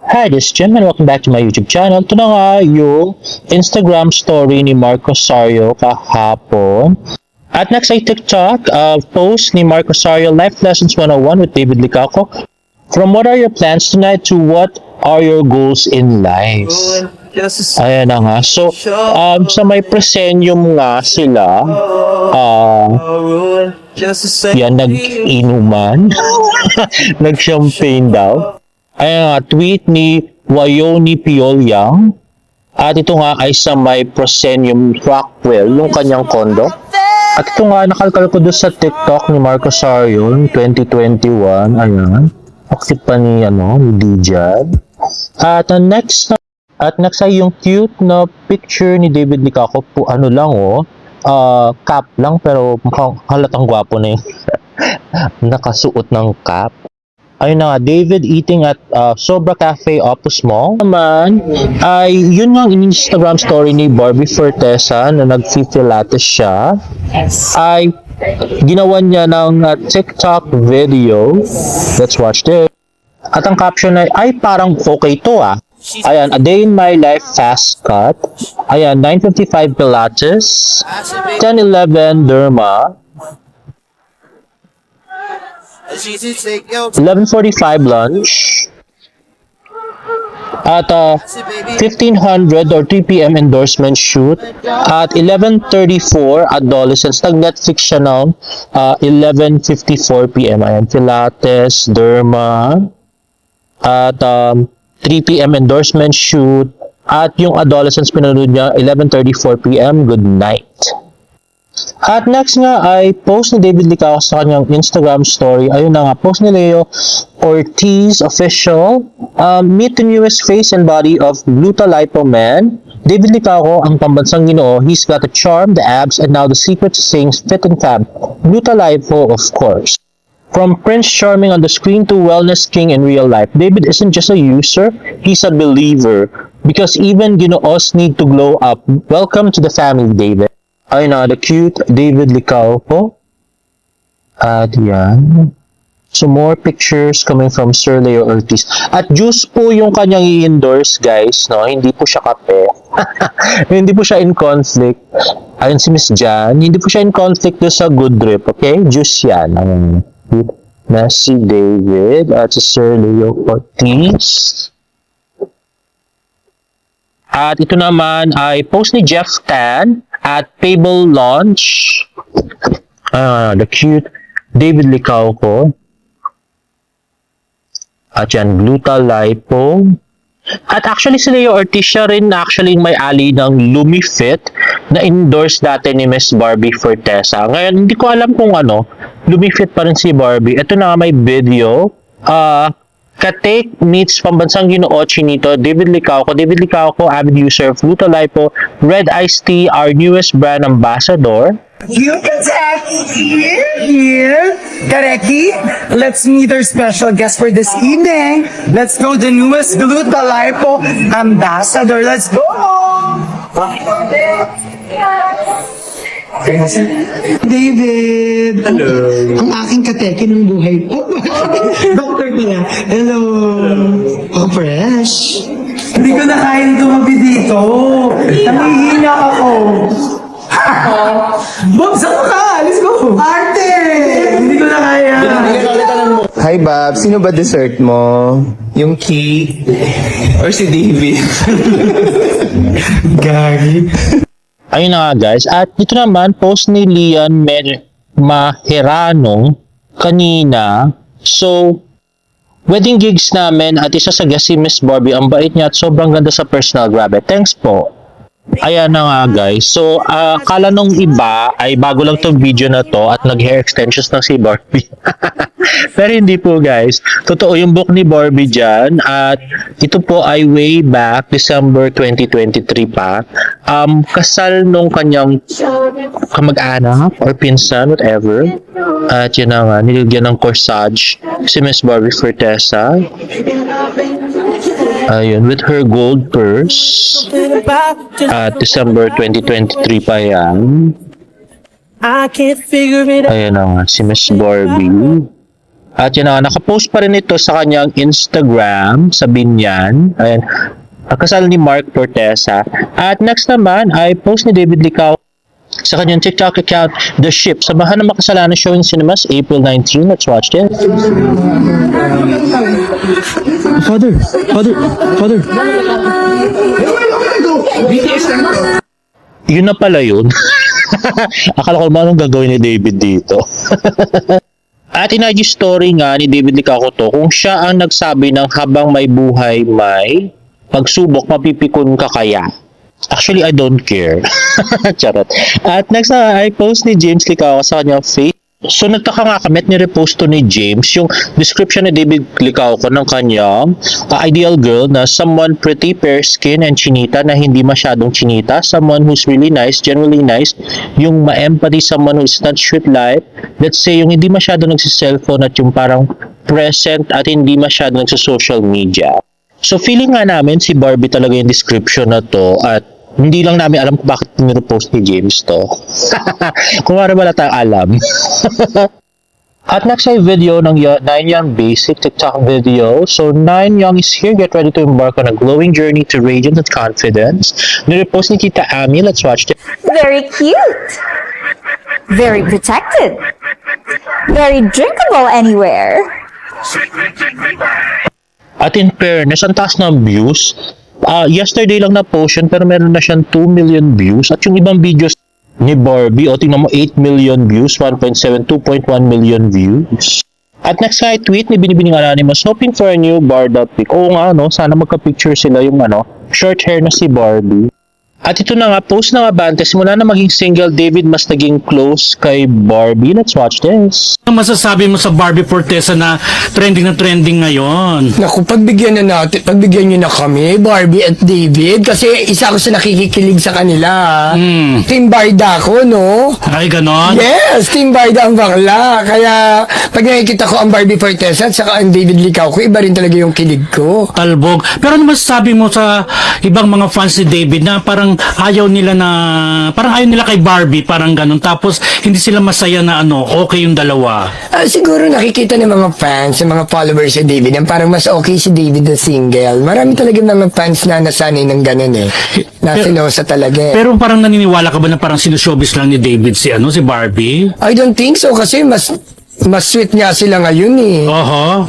Hi, this is Jim and welcome back to my YouTube channel. Ito na nga yung Instagram story ni Mark Rosario kahapon. At next ay TikTok, post ni Mark Rosario, Life Lessons 101 with David Licaco. From what are your plans tonight to what are your goals in life? Ayan na nga. So, sa may presenyum nga sila, yan, nag-inuman, nag-champagne daw. Ayan nga, tweet ni Wayoni Piolyang. At ito nga ay sa may Proscenium Rockwell, yung kanyang kondo. At ito nga, nakalkal ko doon sa TikTok ni Mark Rosario, 2021. Ayan. Active pa ni, ni Dijad. At next ay yung cute na picture ni David Licaco po, cap lang pero mukhang halatang gwapo na yung nakasuot ng cap. Ayun na nga, David eating at Sobra Cafe Opus Mall. Naman, ay yun nga in-Instagram story ni Barbie Fortesa na nag-Pilates siya. Ay ginawa niya ng TikTok video. Let's watch this. At ang caption ay parang okay to ah. Ayan, a day in my life fast cut. Ayan, 9:55 Pilates, 10:11 Derma, 11:45 lunch, at 1500 or 3 p.m. endorsement shoot, at 11:34 adolescents, nag-Netflix siya ng 11:54 p.m. Ayan, Pilates, Derma, at 3 p.m. endorsement shoot, at yung adolescents pinanood niya 11:34 p.m. good night. At next nga ay post ni David Licaco sa kanyang Instagram story. Ayun na nga, post ni Leo Ortiz official. Meet the newest face and body of Gluta Lipo Man. David Licaco, ang pambansang ginoo. He's got the charm, the abs, and now the secret to staying fit and fab. Gluta Lipo, of course. From Prince Charming on the screen to Wellness King in real life, David isn't just a user, he's a believer. Because even ginoos need to glow up. Welcome to the family, David. Ayun na, the cute David Licaco. At yan. So more pictures coming from Sir Leo Ortiz. At juice po yung kanyang i-endorse, guys. No? Hindi po siya kape. Hindi po siya in conflict. Ayun si Miss Jan. Hindi po siya in conflict doon sa Good Drip. Okay? Juice yan. Na si David at si Sir Leo Ortiz. At ito naman ay post ni Jeff Tan at Pable Launch. The cute David Licaco. At yan, Gluta Lipo. At actually si Leo Ortiz siya rin actually may-ali ng Lumifit na endorse dati ni Miss Barbie Fortesa. Ngayon, hindi ko alam kung Lumifit pa rin si Barbie. Ito na may video. Katake meets pambansang ginoo Chinito, David Licaco. David Licaco, avid user of Gluta Lipo, Red Iced Tea, our newest brand ambassador. You can tag here. Kareki, let's meet our special guest for this evening. Let's go, the newest Gluta Lipo ambassador. Let's go! David! Hello! Ang aking kateke ng buhay po. Doctor pala. Hello! Oh, fresh! Hindi ko na kayang tumabi dito. Nangihina ako. Bob, saan ka? Let's go! Arte! Hindi ko na kaya. Hi, Bob. Sino ba dessert mo? Yung cake? Or si David? Gagi. Ayun na nga, guys. At dito naman, post ni Lian Maherano kanina. So, wedding gigs namin at isa sa guest si Miss Barbie. Ang bait niya at sobrang ganda sa personal. Grabe. Thanks po. Ayan na nga, guys. So, akala nung iba ay bago lang tong video na to at nag-hair extensions na si Barbie. Pero hindi po, guys. Totoo yung book ni Barbie dyan. At ito po ay way back December 2023 pa. Kasal nung kanyang kamag-anak or pinsan, whatever. At yun na nga, nilagyan ng corsage si Miss Barbie Fortesa. Ayun, with her gold purse. At December 2023 pa yan. Ayan na nga, si Miss Barbie. At yun na, nakapost pa rin ito sa kanyang Instagram, sa Binyan. Ayan, kasal ni Mark Fortesa. At next naman ay post ni David Licao sa kanyang TikTok account, The Ship. Samahan ng Makasalanan showing cinemas, April 19. Let's watch this. Father. Yun na pala yun. Akala ko anong gagawin ni David dito. At in-IG story nga ni David Licao to, kung siya ang nagsabi ng habang may buhay may pagsubok, mapipikon ka kaya. Actually, I don't care. Charot. At next na ay post ni James Licao sa kanyang face. So nagtaka nga kami at nirepost to ni James yung description ni David Licao ko ng kanyang ideal girl na someone pretty, fair skin and chinita na hindi masyadong chinita, someone who's really nice, generally nice, yung ma-empathy, someone who's touched with life, let's say yung hindi masyadong nagsi-cellphone at yung parang present at hindi masyadong nagsa-social media. So feeling nga namin si Barbie talaga yung description na to at hindi lang namin alam kung bakit nirepost ni James to. Kung wala tayong alam. At next ay video ng 9 Young Basic TikTok video. So 9 Young is here. Get ready to embark on a glowing journey to radiance and confidence. Nirepost ni Tita Ami. Let's watch it. Very cute. Very protected. Very drinkable anywhere. At in fairness, ang taas ng views. Yesterday lang na-post yun, pero meron na siyang 2 million views. At yung ibang videos ni Barbie, tingnan mo, 8 million views, 1.7, 2.1 million views. At next ay tweet ni Binibining Anonymous, hoping for a new Barda pic. Oo nga, no? Sana magka-picture sila yung short hair na si Barbie. At ito na nga, post na nga Bante, simula na maging single, David mas naging close kay Barbie. Let's watch this. Ano masasabi mo sa Barbie Fortesa na trending ngayon? Naku, pagbigyan niyo na kami, Barbie at David, kasi isa ako sa nakikikilig sa kanila. Team Barda ako, no? Ay, ganon? Yes, Team Barda ang bakla. Kaya, pag nakikita ko ang Barbie Fortesa at saka ang David Licao ko, iba rin talaga yung kilig ko. Talbog. Pero ano masasabi mo sa ibang mga fans ni David na parang ayaw nila kay Barbie, parang ganon. Tapos, hindi sila masaya na okay yung dalawa. Siguro nakikita ng mga fans, ng mga followers si David, ang parang mas okay si David na single. Marami talaga mga fans na nasanay ng ganon eh. Nasilosa talaga eh. Pero parang naniniwala ka ba na parang sinushowbiz lang ni David si Barbie? I don't think so kasi mas sweet nga sila ngayon eh.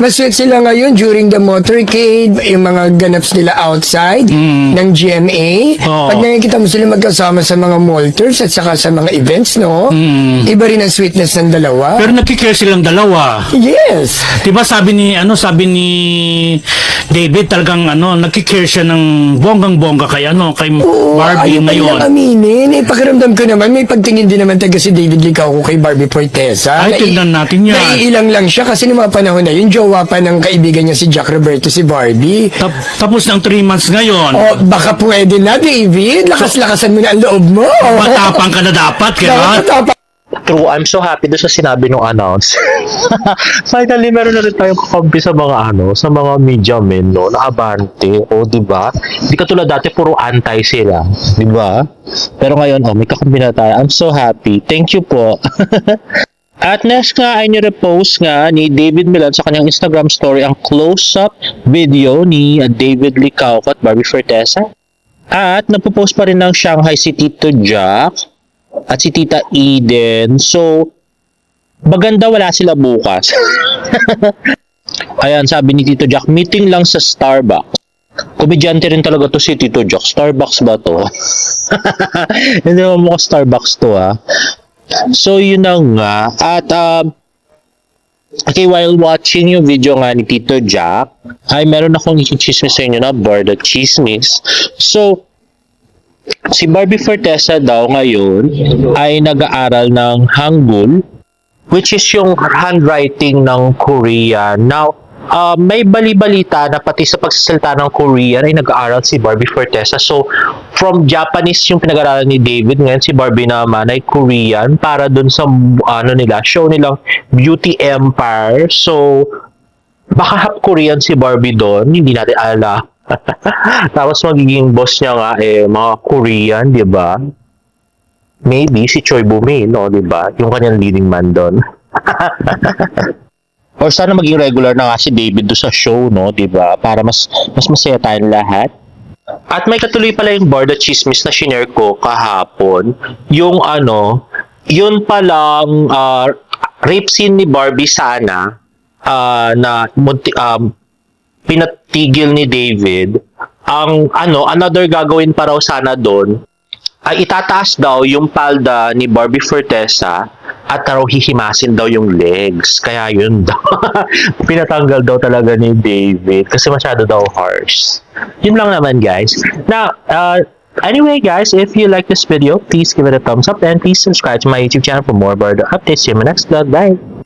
Mas sweet sila ngayon during the motorcade, yung mga ganaps nila outside ng GMA. Pag nakikita mo sila magkasama sa mga malters at saka sa mga events, no? Iba rin ang sweetness ng dalawa. Pero nagkikare silang dalawa. Yes. Diba sabi ni David talagang nagkikare siya ng bonggang-bongga kay Barbie ayaw ngayon. pa aminin. Pakiramdam ko naman, may pagtingin din naman taga si David Licao ko kay Barbie Fortesa. Ay, tignan natin yan. Naiilang lang siya kasi noong mga panahon na yun, jowa pa ng kaibigan niya si Jack Roberto, si Barbie. Tapos ng 3 months ngayon. Baka pwede na, David. Lakas-lakasan mo na ang loob mo. Matapang ka na dapat, kaya? True, I'm so happy doon sa sinabi nung announce. Finally, meron na rin tayong kakampi sa mga sa mga media men, no? Na abante, di ba? Hindi katulad dati, puro anti sila, di ba? Pero ngayon, may kakampi na tayo. I'm so happy. Thank you po. At next nga ay nirepost nga ni David Milan sa kanyang Instagram story ang close-up video ni David Licao at Barbie Fortesa. At nagpo-post pa rin ng Shanghai si Tito Jack at si Tita Eden. So, maganda wala sila bukas. Ayan, sabi ni Tito Jack, meeting lang sa Starbucks. Komedyante rin talaga to si Tito Jack. Starbucks ba to? Hindi naman mukha Starbucks to So, yun na nga. At, while watching yung video nga ni Tito Jack, ay meron akong i-chismis sa inyo na Barda Chismis. So, si Barbie Fortesa daw ngayon ay nag-aaral ng Hangul, which is yung handwriting ng Korean. Now, may bali-balita na pati sa pagsasalita ng Korean ay nag-aaral si Barbie Fortesa. So, from Japanese yung pinag-aralan ni David, ngayon si Barbie naman ay Korean para dun sa show nilang Beauty Empire. So, baka half Korean si Barbie doon, hindi natin alam. Tapos magiging boss niya nga mga Korean, di ba? Maybe si Choi Boo-min, di ba? Yung kanyang leading man doon. Or sana maging regular na nga si David do sa show, no? Diba? Para mas masaya tayong lahat. At may katuloy pala yung Barda Chismis na shinare ko kahapon. Yung yun palang rape scene ni Barbie sana na pinatigil ni David. Ang another gagawin pa raw sana doon ay itataas daw yung palda ni Barbie Fortesa at raw hihimasin daw yung legs. Kaya yun daw. Pinatanggal daw talaga ni David kasi masyado daw harsh. Yun lang naman, guys. Now, anyway, guys, if you like this video, please give it a thumbs up and please subscribe to my YouTube channel for more Barda updates. See you in my next vlog. Bye!